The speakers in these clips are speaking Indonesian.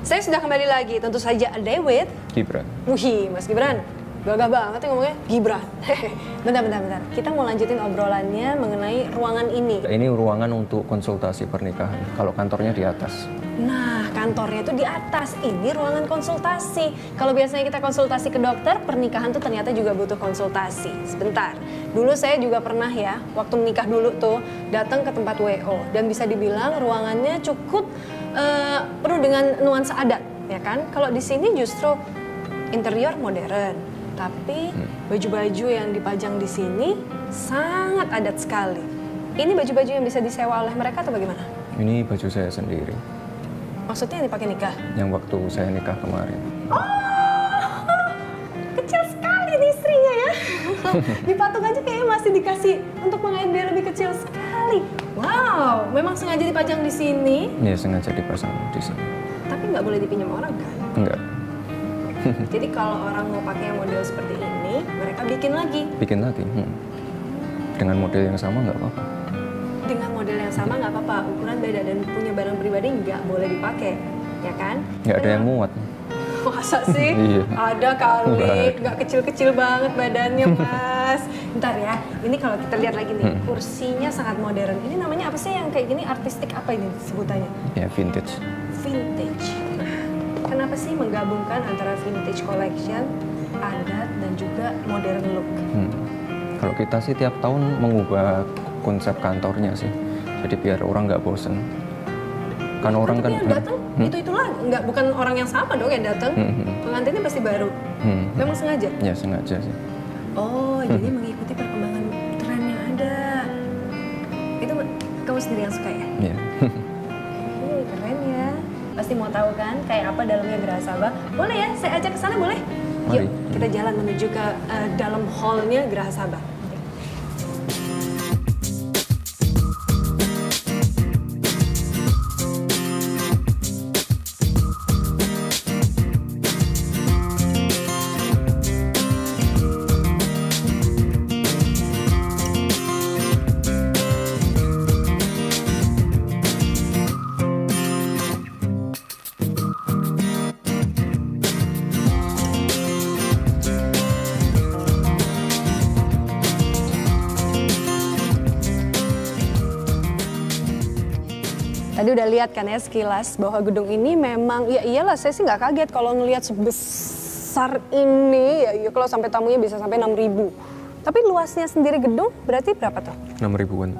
Saya sudah kembali lagi, tentu saja ada with Gibran. Wih, Mas Gibran, gagah banget ya ngomongnya, Gibran. Bentar. Kita mau lanjutin obrolannya mengenai ruangan ini. Ini ruangan untuk konsultasi pernikahan. Kalau kantornya di atas. Nah, kantornya itu di atas. Ini ruangan konsultasi. Kalau biasanya kita konsultasi ke dokter, pernikahan tuh ternyata juga butuh konsultasi. Sebentar. Dulu saya juga pernah ya, waktu menikah dulu tuh, datang ke tempat WO. Dan bisa dibilang ruangannya cukup penuh dengan nuansa adat, ya kan? Kalau di sini justru interior modern, tapi baju-baju yang dipajang di sini sangat adat sekali. Ini baju-baju yang bisa disewa oleh mereka atau bagaimana? Ini baju saya sendiri. Maksudnya yang dipakai nikah? Yang waktu saya nikah kemarin. Oh, kecil sekali nih istrinya ya. Dipatung aja kayaknya masih dikasih untuk mengain biar lebih kecil sekali. Wow, memang sengaja dipajang di sini. Ya, sengaja dipasang di sini. Tapi nggak boleh dipinjam orang kan? Enggak. Jadi kalau orang mau pakai yang model seperti ini, mereka bikin lagi. Bikin lagi. Dengan model yang sama nggak apa-apa. Dengan model yang sama nggak apa-apa, ukuran beda dan punya barang pribadi nggak boleh dipakai, ya kan? Nggak ada yang muat. Masa sih? Iya. Ada kali, Nggak. nggak kecil-kecil banget badannya, Mas. Bentar ya, ini kalau kita lihat lagi nih, kursinya sangat modern. Ini namanya apa sih yang kayak gini, artistik apa ini sebutannya? Ya, vintage. Vintage. Nah, kenapa sih menggabungkan antara vintage collection, adat, dan juga modern look? Kalau kita sih tiap tahun mengubah konsep kantornya sih. Jadi biar orang nggak bosen. Kan orang kan yang datang itu lagi, nggak, bukan orang yang sama dong yang datang. Pengantinnya pasti baru. Memang sengaja? Ya, sengaja sih. Oh, jadi mengikuti perkembangan tren yang ada. Itu kamu sendiri yang suka ya? Iya. Keren ya. Pasti mau tahu kan kayak apa dalamnya Geraha Sabah? Boleh ya, saya ajak ke sana boleh? Mari. Yuk, kita jalan menuju ke dalam hallnya Geraha Sabah. Tadi udah lihat kan ya sekilas bahwa gedung ini memang, ya iyalah saya sih nggak kaget kalau ngelihat sebesar ini, ya kalau sampai tamunya bisa sampai 6.000. Tapi luasnya sendiri gedung berarti berapa tuh? 6 ribuan.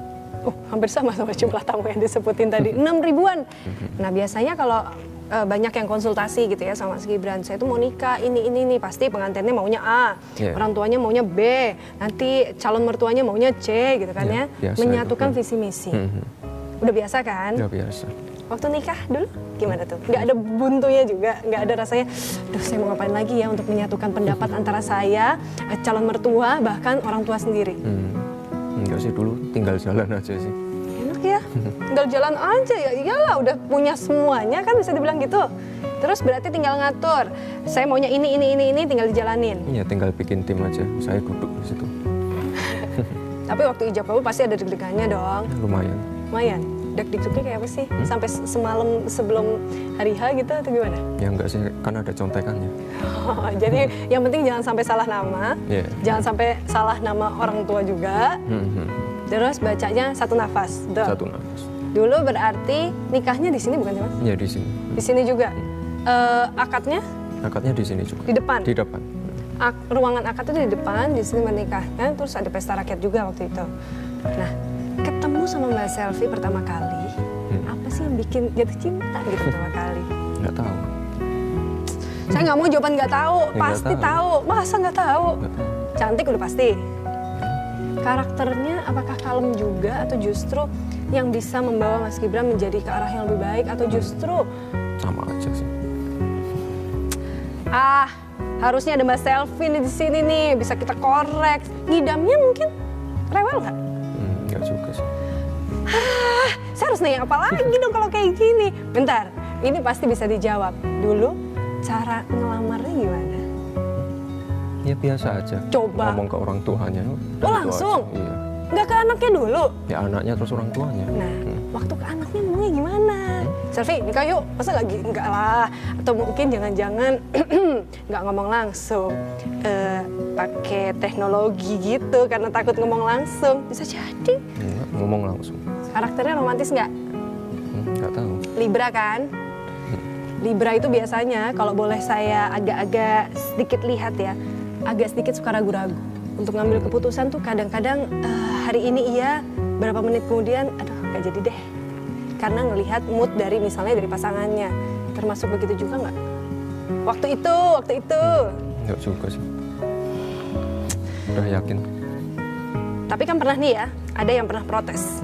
Hampir sama jumlah tamu yang disebutin tadi, 6 ribuan. Nah biasanya kalau banyak yang konsultasi gitu ya sama Mas Gibran, saya tuh mau nikah, ini nih, pasti pengantinnya maunya A, orang tuanya maunya B, nanti calon mertuanya maunya C gitu kan ya, menyatukan visi misi. Udah biasa kan? Udah biasa. Waktu nikah dulu gimana tuh? Nggak ada buntunya juga? Nggak ada rasanya, duh saya mau ngapain lagi ya untuk menyatukan pendapat antara saya, calon mertua, bahkan orang tua sendiri? Enggak sih, dulu tinggal jalan aja sih. Enak ya, tinggal jalan aja ya, iyalah udah punya semuanya kan bisa dibilang gitu. Terus berarti tinggal ngatur, saya maunya ini, tinggal dijalanin. Iya, tinggal bikin tim aja, saya duduk di situ. Tapi waktu ijab kabul pasti ada deg-degannya dong. Lumayan. Deg-degnya kayak apa sih? Sampai semalam sebelum hari H gitu atau gimana? Ya enggak sih, kan ada contekannya. Jadi yang penting jangan sampai salah nama, jangan sampai salah nama orang tua juga. Terus bacanya satu nafas. Satu nafas. Dulu berarti nikahnya di sini bukan sih Mas? Iya, di sini. Di sini juga. Akadnya? Akadnya di sini juga. Di depan? Di depan. Ruangan akad itu di depan, di sini menikahnya, terus ada pesta rakyat juga waktu itu. Nah, ketemu sama Mbak Selvi pertama kali, apa sih yang bikin jatuh cinta gitu pertama kali? Nggak tahu. Saya nggak mau jawaban nggak tahu, pasti tahu. Masa nggak tahu? Cantik udah pasti. Karakternya apakah kalem juga atau justru yang bisa membawa Mas Gibran menjadi ke arah yang lebih baik atau justru sama aja sih. Harusnya ada Mbak Selvi nih di sini nih, bisa kita korek. Ngidamnya mungkin rewel nggak? Nggak juga sih. Saya harus nanya apa lagi dong kalau kayak gini? Bentar, ini pasti bisa dijawab. Dulu cara ngelamarnya gimana? Ya biasa aja. Coba. Ngomong ke orang tuanya. Langsung? Iya. Nggak ke anaknya dulu? Ya anaknya terus orang tuanya. Nah, waktu ke anaknya ngomongnya gimana? selfie nikah yuk, masa lagi enggak lah, atau mungkin jangan-jangan nggak ngomong langsung, pakai teknologi gitu karena takut ngomong langsung, bisa jadi. Enggak, ngomong langsung. Karakternya romantis nggak? Nggak tahu. Libra kan? Libra itu biasanya kalau boleh saya agak-agak sedikit lihat ya, agak sedikit suka ragu-ragu untuk ngambil keputusan tuh kadang-kadang hari ini iya, berapa menit kemudian aduh nggak jadi deh, karena ngelihat mood dari misalnya dari pasangannya. Termasuk begitu juga nggak? Waktu itu Nggak juga sih, udah yakin. tapi kan pernah nih ya, ada yang pernah protes.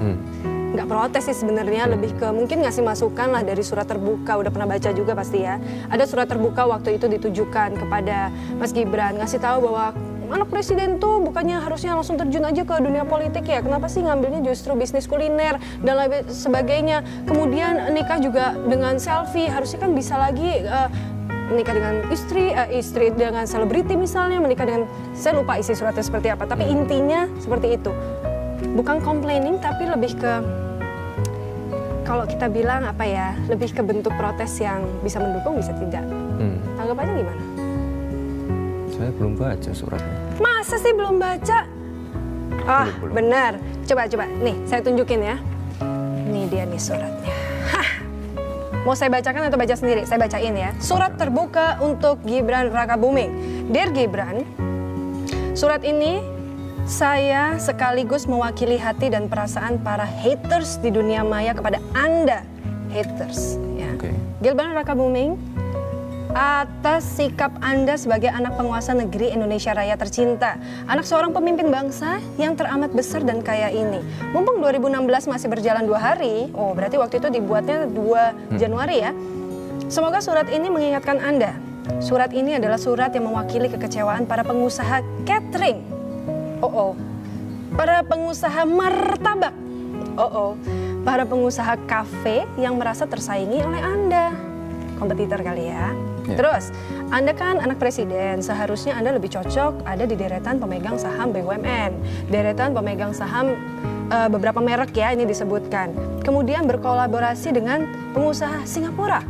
Nggak protes sih sebenarnya, lebih ke mungkin ngasih masukan lah dari surat terbuka. Udah pernah baca juga pasti ya. Ada surat terbuka waktu itu ditujukan kepada Mas Gibran, ngasih tahu bahwa anak presiden tuh bukannya harusnya langsung terjun aja ke dunia politik ya. Kenapa sih ngambilnya justru bisnis kuliner dan lain sebagainya. Kemudian nikah juga dengan selfie, harusnya kan bisa lagi menikah dengan istri dengan selebriti misalnya, menikah dengan, saya lupa isi suratnya seperti apa. Tapi intinya seperti itu. Bukan complaining tapi lebih ke, kalau kita bilang apa ya, lebih ke bentuk protes yang bisa mendukung bisa tidak. Tanggapannya gimana? Saya belum baca suratnya. Masa sih belum baca? Ah, Belum. benar. Coba. Nih, saya tunjukin ya. Ini dia nih suratnya. Hah. Mau saya bacakan atau baca sendiri? Saya bacain ya. Surat terbuka untuk Gibran Rakabuming. Dear Gibran, surat ini saya sekaligus mewakili hati dan perasaan para haters di dunia maya kepada Anda, haters. Ya. Oke. Gibran Rakabuming, atas sikap Anda sebagai anak penguasa negeri Indonesia Raya tercinta, anak seorang pemimpin bangsa yang teramat besar dan kaya ini. Mumpung 2016 masih berjalan 2 hari, oh berarti waktu itu dibuatnya 2 Januari ya. Semoga surat ini mengingatkan Anda. Surat ini adalah surat yang mewakili kekecewaan para pengusaha catering. Para pengusaha martabak. Para pengusaha kafe yang merasa tersaingi oleh Anda. Kompetitor kali ya. Terus, Anda kan anak presiden, seharusnya Anda lebih cocok ada di deretan pemegang saham BUMN, deretan pemegang saham beberapa merek ya ini disebutkan. Kemudian berkolaborasi dengan pengusaha Singapura.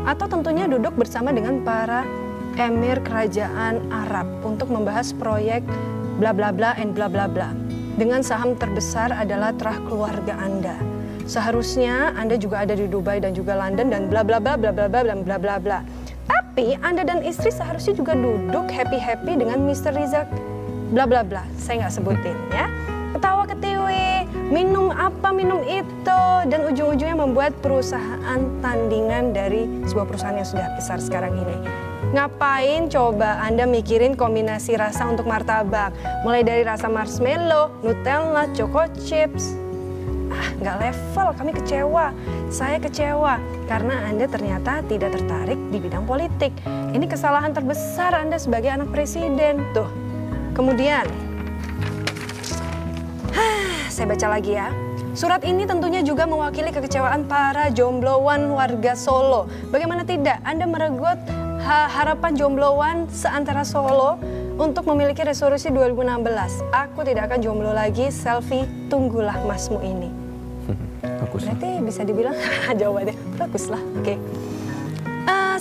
Atau tentunya duduk bersama dengan para emir kerajaan Arab untuk membahas proyek bla bla bla and bla bla bla. Dengan saham terbesar adalah terah keluarga Anda. Seharusnya Anda juga ada di Dubai dan juga London dan bla bla bla bla bla bla dan bla bla bla. Tapi Anda dan istri seharusnya juga duduk happy-happy dengan Mr. Rizak bla bla bla. Saya nggak sebutin ya. Ketawa ketiwi, minum apa minum itu, dan ujung-ujungnya membuat perusahaan tandingan dari sebuah perusahaan yang sudah besar sekarang ini. Ngapain coba Anda mikirin kombinasi rasa untuk martabak? Mulai dari rasa marshmallow, Nutella, choco chips. Nggak level, kami kecewa. Saya kecewa karena Anda ternyata tidak tertarik di bidang politik. Ini kesalahan terbesar Anda sebagai anak presiden. Tuh. Kemudian, saya baca lagi ya. Surat ini tentunya juga mewakili kekecewaan para jombloan warga Solo. Bagaimana tidak, Anda meregut harapan jombloan seantara Solo untuk memiliki resolusi 2016. Aku tidak akan jomblo lagi, selfie, tunggulah masmu ini. Bagus. Berarti bisa dibilang jawabannya bagus lah. Oke.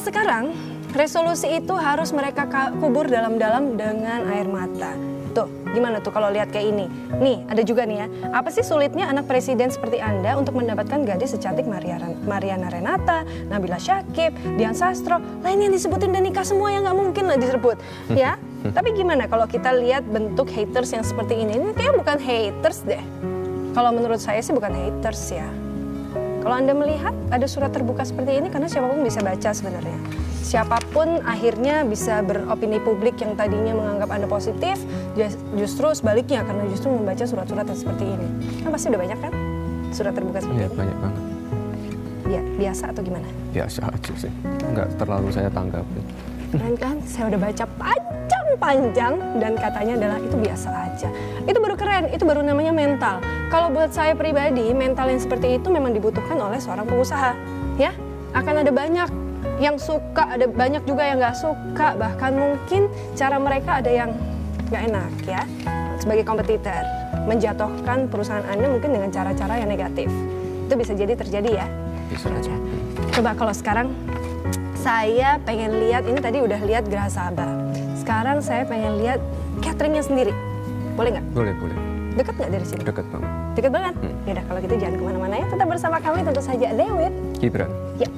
Sekarang resolusi itu harus mereka kubur dalam-dalam dengan air mata. Tuh, gimana tuh kalau lihat kayak ini? Nih, ada juga nih ya. Apa sih sulitnya anak presiden seperti Anda untuk mendapatkan gadis secantik Mariana Renata, Nabila Syakib, Dian Sastro, lain yang disebutin dan nikah semua yang nggak mungkin lah disebut, ya? Tapi gimana kalau kita lihat bentuk haters yang seperti ini? Ini kayaknya bukan haters deh. Kalau menurut saya sih bukan haters ya. Kalau Anda melihat ada surat terbuka seperti ini, karena siapapun bisa baca sebenarnya. Siapapun akhirnya bisa beropini publik yang tadinya menganggap Anda positif, justru sebaliknya karena justru membaca surat-surat yang seperti ini. Kan pasti udah banyak kan surat terbuka seperti ini? Banyak banget. Ya, biasa atau gimana? Biasa aja sih, nggak terlalu saya tanggapi. Keren kan? Saya udah baca panjang dan katanya adalah itu biasa aja. Itu baru keren, itu baru namanya mental. Kalau buat saya pribadi, mental yang seperti itu memang dibutuhkan oleh seorang pengusaha. Ya, akan ada banyak yang suka, ada banyak juga yang nggak suka, bahkan mungkin cara mereka ada yang nggak enak ya. Sebagai kompetitor, menjatuhkan perusahaan Anda mungkin dengan cara-cara yang negatif. Itu bisa jadi terjadi ya. bisa aja. Coba kalau sekarang saya pengen lihat, ini tadi udah lihat Geraha Sabah. Sekarang saya pengen lihat cateringnya sendiri. Boleh nggak? Boleh, boleh. Dekat nggak dari sini? Dekat banget. Deket banget? Yaudah kalau gitu jangan kemana-mana ya. Tetap bersama kami tentu saja Dewit. Gibran. Ya.